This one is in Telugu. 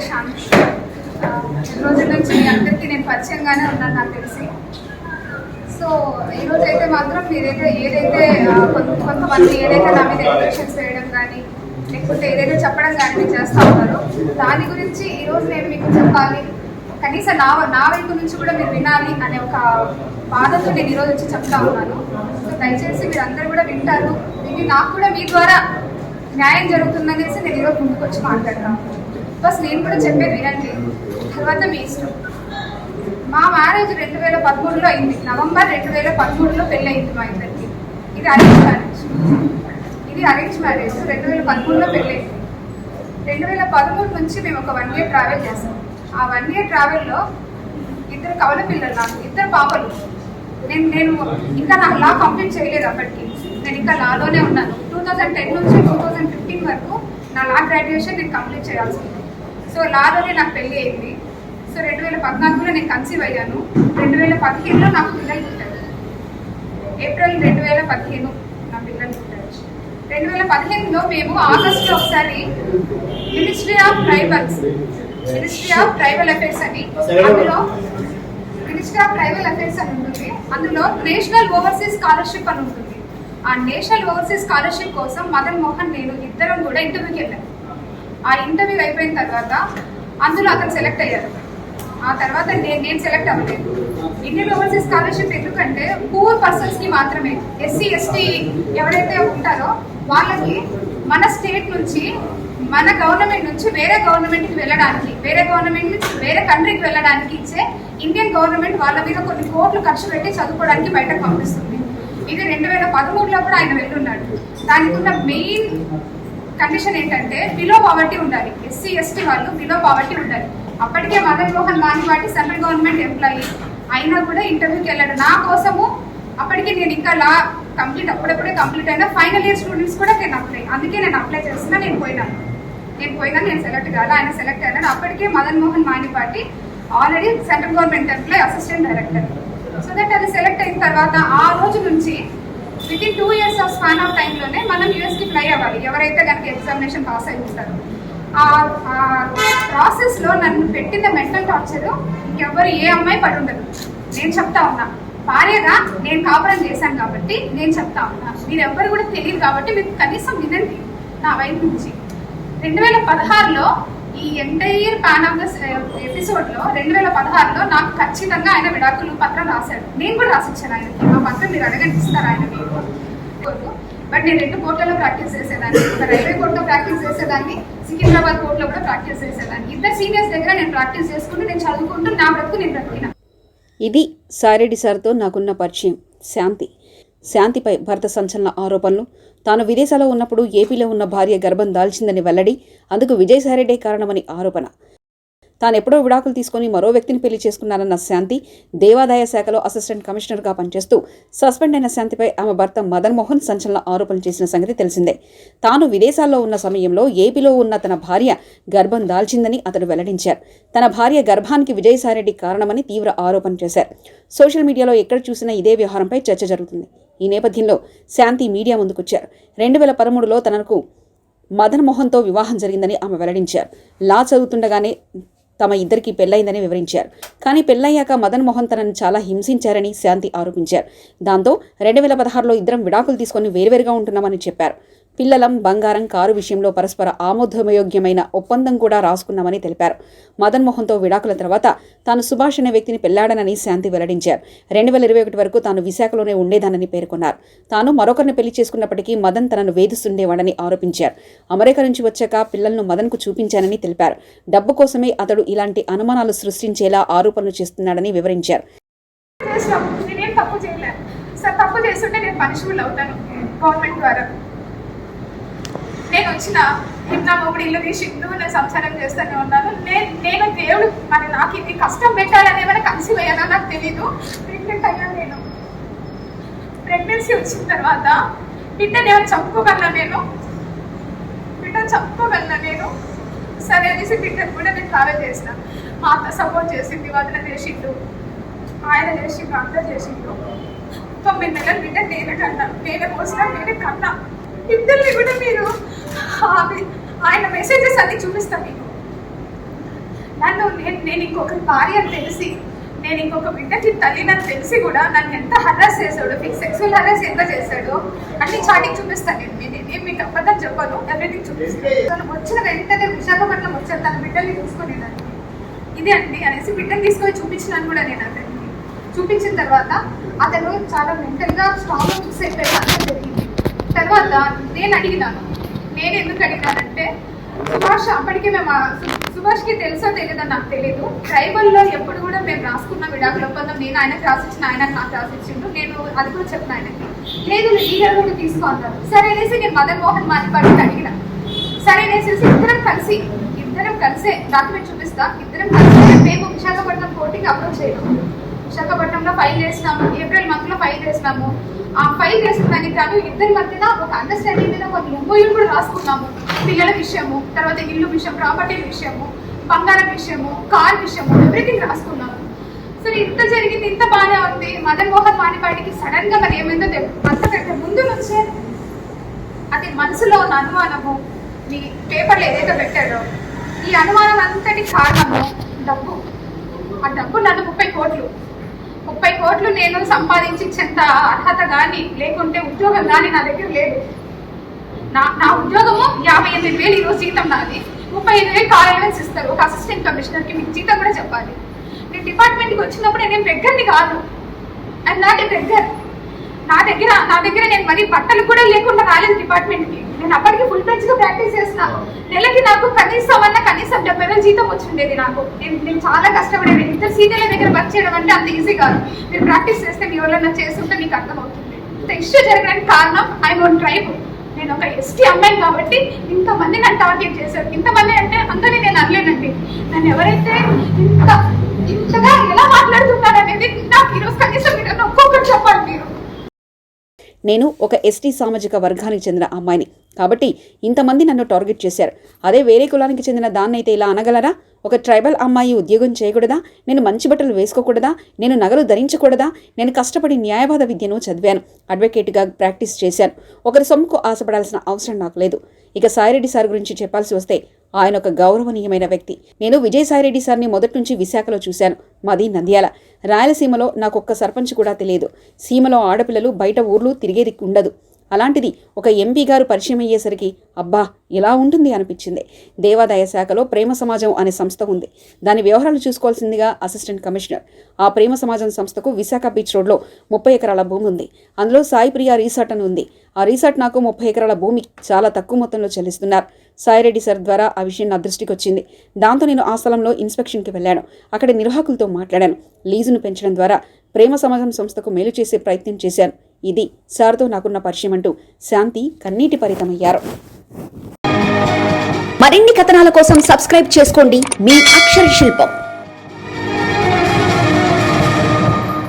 శాంతి. ఈ రోజు నుంచి మీ అందరికీ నేను పరిచయంగానే ఉన్నాను నాకు తెలిసి. సో ఈరోజు అయితే మాత్రం ఏదైతే కొంతమంది ఏదైతే నా మీద ఎడ్యుకేషన్స్ వేయడం కానీ లేకపోతే ఏదైతే చెప్పడం కానీ మీరు చేస్తూ ఉన్నారో దాని గురించి ఈరోజు నేను మీకు చెప్పాలి, కనీసం నా వైపు నుంచి కూడా మీరు వినాలి అనే ఒక బాధతో నేను ఈరోజు వచ్చి చెప్తా ఉన్నాను. సో దయచేసి మీరు అందరూ కూడా వింటారు, విని నాకు కూడా మీ ద్వారా న్యాయం జరుగుతుందనేసి నేను ఈరోజు ముందుకు వచ్చి మాట్లాడతాను. బస్ నేను కూడా చెప్పేది వినండి, తర్వాత మీ ఇష్టం. మా మ్యారేజ్ 2013లో అయింది. నవంబర్ 2013లో పెళ్ళి అయింది మా ఇద్దరికి. ఇది అరేంజ్ మ్యారేజ్ 2013లో పెళ్ళి అయింది. 2013 నుంచి మేము ఒక 1 year ట్రావెల్ చేసాం. ఆ 1 year ట్రావెల్లో 2 కవల పిల్లలు, నాకు 2 పాపలు. నేను ఇంకా నా లా కంప్లీట్ చేయలేదు అప్పటికి, నేను ఇంకా లాలోనే ఉన్నాను. 2010 నుంచి 2015 వరకు నా లా గ్రాడ్యుయేషన్ నేను కంప్లీట్ చేయాల్సింది. సో లాలోనే నాకు పెళ్ళి అయింది. సో 2014లో నేను కన్సీవ్ అయ్యాను. 2015లో నాకు పిల్లలు పుట్టారు. ఏప్రిల్ 2015 నా పిల్లలు పుట్టారు. 2015లో మేము ఆగస్టులో ఒకసారి మినిస్ట్రీ ఆఫ్ ట్రైబల్ అఫైర్స్ అని ఉంటుంది. అందులో నేషనల్ ఓవర్సీస్ స్కాలర్షిప్ అని ఉంటుంది. ఆ నేషనల్ ఓవర్సీస్ స్కాలర్షిప్ కోసం మదన్ మోహన్ నేను ఇద్దరం కూడా ఇంటర్వ్యూకి వెళ్ళాను. ఆ ఇంటర్వ్యూ అయిపోయిన తర్వాత అందులో అతను సెలెక్ట్ అయ్యారు. ఆ తర్వాత నేను సెలెక్ట్ అవ్వలేదు. ఇండియన్ ఓవర్సీస్ స్కాలర్షిప్ ఎందుకంటే పూర్ పర్సన్స్కి మాత్రమే, ఎస్సీ ఎస్టీ ఎవరైతే ఉంటారో వాళ్ళకి మన స్టేట్ నుంచి, మన గవర్నమెంట్ నుంచి వేరే గవర్నమెంట్కి వెళ్ళడానికి, వేరే గవర్నమెంట్ నుంచి వేరే కంట్రీకి వెళ్ళడానికి ఇచ్చే ఇండియన్ గవర్నమెంట్ వాళ్ళ మీద కొన్ని కోట్లు ఖర్చు పెట్టి చదువుకోవడానికి బయటకు పంపిస్తుంది. ఇది 2013లో కూడా ఆయన వెళ్ళున్నాడు. దానికి ఉన్న మెయిన్ కండిషన్ ఏంటంటే బిలో పావర్టీ ఉండాలి. ఎస్సీ ఎస్టీ వాళ్ళు బిలో పావర్టీ ఉండాలి. అప్పటికే మదన్ మోహన్ మానివాటి సెంట్రల్ గవర్నమెంట్ ఎంప్లాయీ అయినా కూడా ఇంటర్వ్యూకి వెళ్ళాడు నా కోసము. అప్పటికి నేను ఇంకా లా అప్పుడప్పుడే కంప్లీట్ అయినా ఫైనల్ ఇయర్ స్టూడెంట్స్ కూడా నేను అప్లై చేస్తున్నా. నేను పోయినాను, నేను సెలెక్ట్ కాదు, ఆయన సెలెక్ట్ అయినాడు. అప్పటికే Madan Mohan Manipati already central government employee, assistant director. So that అది సెలెక్ట్ అయిన తర్వాత ఆ రోజు నుంచి within 2 years of span of టైంలోనే మనం యూఎస్కి ఫ్లై అవ్వాలి, ఎవరైతే కనుక ఎగ్జామినేషన్ పాస్ అయి ఉంటారో. ఆ ప్రాసెస్లో నన్ను పెట్టిన మెంటల్ టార్చర్ ఇంకెవ్వరు ఏ అమ్మాయి పడి ఉండదు. నేను చెప్తా ఉన్నా, భార్యగా నేను కాపురం చేశాను కాబట్టి నేను చెప్తా ఉన్నా. మీరు ఎవ్వరు కూడా తెలియదు కాబట్టి మీరు కనీసం వినండి నా వైపు నుంచి. 2016లో ఈ ఎంటైర్ పాన్ ఆఫ్ ద ఎపిసోడ్లో 2016లో నాకు ఖచ్చితంగా ఆయన విడాకులు పత్రం రాశాడు. నేను కూడా రాసిచ్చాను ఆయనకి. ఆ పత్రం మీరు అడగండి, ఇస్తారు ఆయన మీకు. బట్ నేను 2 కోర్టులలో ప్రాక్టీస్ చేసేదాన్ని. ఒక రైల్వే కోర్టులో ప్రాక్టీస్ చేసేదాన్ని, సికింద్రాబాద్ కోర్టులో కూడా ప్రాక్టీస్ చేసేదాన్ని. 2 సీనియర్స్ దగ్గర నేను ప్రాక్టీస్ చేసుకుంటూ నేను చదువుకుంటూ నా బ్రతుకు నేను బ్రతికినా. ఇది సాయిరెడ్డి సార్తో నాకున్న పరిచయం శాంతిపై భర్త సంచలన ఆరోపణలు, తాను విదేశాల్లో ఉన్నప్పుడు ఏపీలో ఉన్న భార్య గర్భం దాల్చిందని వెల్లడి, అందుకు విజయసాయిరెడ్డే కారణమని ఆరోపణ. తానెప్పుడో విడాకులు తీసుకుని మరో వ్యక్తిని పెళ్లి చేసుకున్నారన్న శాంతి దేవాదాయ శాఖలో అసిస్టెంట్ కమిషనర్గా పనిచేస్తూ సస్పెండ్ అయిన శాంతిపై ఆమె భర్త మదన్ మోహన్ సంచలన ఆరోపణలు చేసిన సంగతి తెలిసిందే. తాను విదేశాల్లో ఉన్న సమయంలో ఏపీలో ఉన్న తన భార్య గర్భం దాల్చిందని అతడు వెల్లడించారు. తన భార్య గర్భానికి విజయసాయిరెడ్డి కారణమని తీవ్ర ఆరోపణ చేశారు. సోషల్ మీడియాలో ఎక్కడ చూసినా ఇదే వ్యవహారంపై చర్చ జరుగుతుంది. ఈ నేపథ్యంలో శాంతి మీడియా ముందుకొచ్చారు. 2013లో తనకు మదన్ మోహన్తో వివాహం జరిగిందని ఆమె వెల్లడించారు. లా చదువుతుండగానే తమ ఇద్దరికి పెళ్లైందని వివరించారు. కానీ పెళ్లయ్యాక మదన్ మోహన్ తనని చాలా హింసించారని శాంతి ఆరోపించారు. దాంతో 2016లో ఇద్దరం విడాకులు తీసుకుని వేరువేరుగా ఉంటున్నామని చెప్పారు. పిల్లలం, బంగారం, కారు విషయంలో పరస్పర ఆమోదయోగ్యమైన ఒప్పందం కూడా రాసుకున్నామని తెలిపారు. మదన్ మోహన్తో విడాకుల తర్వాత తాను సుభాష్ అనే వ్యక్తిని పెళ్లాడనని శాంతి వెల్లడించారు. 2021 వరకు తాను విశాఖలోనే ఉండేదానని పేర్కొన్నారు. తాను మరొకరిని పెళ్లి చేసుకున్నప్పటికీ మదన్ తనను వేధిస్తుండేవాడని ఆరోపించారు. అమెరికా నుంచి వచ్చాక పిల్లలను మదన్కు చూపించానని తెలిపారు. డబ్బు కోసమే అతడు ఇలాంటి అనుమానాలు సృష్టించేలా ఆరోపణలు చేస్తున్నాడని వివరించారు. నేను వచ్చిన నా మొగుడు ఇల్లు తీసి నేను సంసారం చేస్తూనే ఉన్నాను. నేను దేవుడు మరి నాకు ఇది కష్టం పెట్టాలని ఏమైనా కన్సీవ్ అయ్యానో నాకు తెలీదు. ప్రెగ్నెంట్ అయ్యాను. నేను ప్రెగ్నెన్సీ వచ్చిన తర్వాత బిడ్డను ఏమైనా చంపుకోగలనా? నేను సరే అనేసి బిడ్డను కూడా నేను ట్రావెల్ చేసిన. మా అత్త సపోర్ట్ చేసింది, వదిన చేసిండు, ఆయన చేసిండు, అందరూ చేసిండు. 9 నెలల బిడ్డ నేనే కన్నా, నేనే పోసినా, నేనే కన్నా. ఇద్దరిని కూడా మీరు ఆయన మెసేజెస్ అన్ని చూపిస్తాను మీకు. నేను ఇంకొక భార్య అని తెలిసి, నేను ఇంకొక బిడ్డకి తల్లినని తెలిసి కూడా నన్ను ఎంత హరాస్ చేశాడు, సెక్సువల్ హరాస్ ఎంత చేశాడో అన్ని చాటింగ్ చూపిస్తాను. నేను మీకు అబద్ధం చెప్పను, ఎవ్రీథింగ్ చూపిస్తాను. తను వచ్చిన వెంటనే విశాఖపట్నం వచ్చాను, తన బిడ్డల్ని చూసుకుని ఇదే అండి అనేసి బిడ్డను తీసుకొని చూపించినాను కూడా నేను అతనికి. చూపించిన తర్వాత అతను చాలా మెంటల్గా స్ట్రాంగ్గా ఫిక్స్ అయిపోయాడు అంతా జరిగింది. తర్వాత నేను అడిగినాను, నేను ఎందుకు అడిగినానంటే సుభాష్ అప్పటికే మేము సుభాష్కి తెలుసో తెలియదో నాకు తెలియదు. ట్రైబల్లో ఎప్పుడు కూడా మేము రాసుకున్న విడాకుల ఒప్పందం నేను ఆయనకు రాసిచ్చిన, ఆయనకు నాకు రాసిచ్చిండు. నేను అది కూడా చెప్పిన ఆయనకి, లేదు లీగల్ కూడా తీసుకో అన్నారు. సరే అనేసి నేను మదన్ మోహన్ మానిపాటికి అడిగిన. సరే అనేసి ఇద్దరం కలిసే డాక్యుమెంట్ చూపిస్తా, ఇద్దరం కలిసి మేము విశాఖపట్నం కోర్టుకి అప్రోచ్ చేయడం. విశాఖపట్నంలో ఫైల్ చేసినాము, ఏప్రిల్ మంత్లో ఫైల్ చేసినాము. ఆ ఫైల్ చేసిన దానికి గాను ఇద్దరి మధ్యన ఒక అండర్స్టాండింగ్ మీద కొన్ని ఎంఓయూలు కూడా రాసుకున్నాము. పిల్లల విషయము, తర్వాత ఇల్లు విషయం, ప్రాపర్టీ విషయము, బంగారం విషయము, కార్ విషయము, ఎవ్రీథింగ్ రాసుకున్నాము. సరే ఇంత జరిగింది, ఇంత బాగానే ఉంది. మదన్ మోహన్ మానిపాటికి సడన్ గా మరి ఏమైందో తెలియదు. అంతకంటే ముందు నుంచే అది మనసులో ఉన్న అనుమానము, మీ పేపర్లు ఏదైతే పెట్టాడో ఈ అనుమానం అంతటి కారణము డబ్బు. ఆ డబ్బు నన్ను 30 కోట్లు నేను సంపాదించేంత అర్హత కానీ, లేకుంటే ఉద్యోగం కానీ నా దగ్గర లేదు. నా ఉద్యోగము 58,000 ఈరోజు జీతం నాది. 35,000 కార్ అలవెన్స్ ఇస్తారు ఒక అసిస్టెంట్ కమిషనర్కి. మీకు జీతం కూడా చెప్పాలి. నేను డిపార్ట్మెంట్కి వచ్చినప్పుడు నేను బెగ్గర్ని కాదు, ఐఎమ్ నాట్ ఏ బెగ్గర్. నా దగ్గర నేను మరి బట్టలు కూడా లేకుండా రాలేదు డిపార్ట్మెంట్కి. నేను అప్పటికి ఫుల్ ఫ్లెడ్జ్గా ప్రాక్టీస్ చేసిన. నెలకి నాకు కనీసం 70,000 జీతం వచ్చిండేది నాకు. నేను చాలా కష్టపడేది. ఇద్దరు సీనియర్ల దగ్గర వర్క్ చేయడం అంటే అంత ఈజీ కాదు. మీరు ప్రాక్టీస్ చేస్తే మీ ఎవరైనా చేస్తుంటే మీకు అర్థమవుతుంది. ఇంత ఇష్యూ జరగడానికి కారణం ఐ ఓన్ ట్రైబ్. నేను ఒక ఎస్టీ అమ్మాయిని కాబట్టి ఇంతమంది నన్ను టార్గెట్ చేశారు. ఇంతమంది అంటే అందరినీ నేను అనలేనండి. నన్ను ఎవరైతే ఇంతగా ఎలా మాట్లాడుతున్నారు అనేది నాకు ఈరోజు కనీసం మీరు ఒక్కొక్కటి చెప్పాలి. మీరు నేను ఒక ఎస్టీ సామాజిక వర్గానికి చెందిన అమ్మాయిని కాబట్టి ఇంతమంది నన్ను టార్గెట్ చేశారు. అదే వేరే కులానికి చెందిన దాన్నైతే ఇలా అనగలరా? ఒక ట్రైబల్ అమ్మాయి ఉద్యోగం చేయకూడదా? నేను మంచి బట్టలు వేసుకోకూడదా? నేను నగలు ధరించకూడదా? నేను కష్టపడి న్యాయవాద విద్యను చదివాను, అడ్వకేట్గా ప్రాక్టీస్ చేశాను. ఒకరి సొమ్ముకు ఆశపడాల్సిన అవసరం నాకు లేదు. ఇక సాయిరెడ్డి సార్ గురించి చెప్పాల్సి వస్తే ఆయన ఒక గౌరవనీయమైన వ్యక్తి. నేను విజయసాయిరెడ్డి సార్ని మొదటి నుంచి విశాఖలో చూశాను. మాది నంద్యాల. రాయలసీమలో నాకు ఒక్క సర్పంచ్ కూడా తెలియదు. సీమలో ఆడపిల్లలు బయట ఊర్లు తిరిగేది ఉండదు. అలాంటిది ఒక ఎంపీ గారు పరిచయం అయ్యేసరికి అబ్బా ఇలా ఉంటుంది అనిపించింది. దేవాదాయ శాఖలో ప్రేమ సమాజం అనే సంస్థ ఉంది. దాని వ్యవహారాలు చూసుకోవాల్సిందిగా అసిస్టెంట్ కమిషనర్. ఆ ప్రేమ సమాజం సంస్థకు విశాఖ బీచ్ రోడ్లో 30 ఎకరాల భూమి ఉంది. అందులో సాయి ప్రియా రిసార్ట్ అని ఉంది. ఆ రిసార్ట్ నాకు 30 ఎకరాల భూమి చాలా తక్కువ మొత్తంలో చెల్లిస్తున్నారు. సాయిరెడ్డి సార్ ద్వారా ఆ విషయం నా దృష్టికి వచ్చింది. దాంతో నేను ఆ స్థలంలో ఇన్స్పెక్షన్కి వెళ్ళాను. అక్కడి నిర్వాహకులతో మాట్లాడాను. లీజును పెంచడం ద్వారా ప్రేమ సమాజం సంస్థకు మేలు చేసే ప్రయత్నం చేశాను. ఇది సార్తో నాకున్న పరిచయం అంటూ శాంతి కన్నీటి పరితమయ్యారు. మరిన్ని కథనాల కోసం సబ్స్క్రైబ్ చేసుకోండి మీ అక్షర శిల్పం.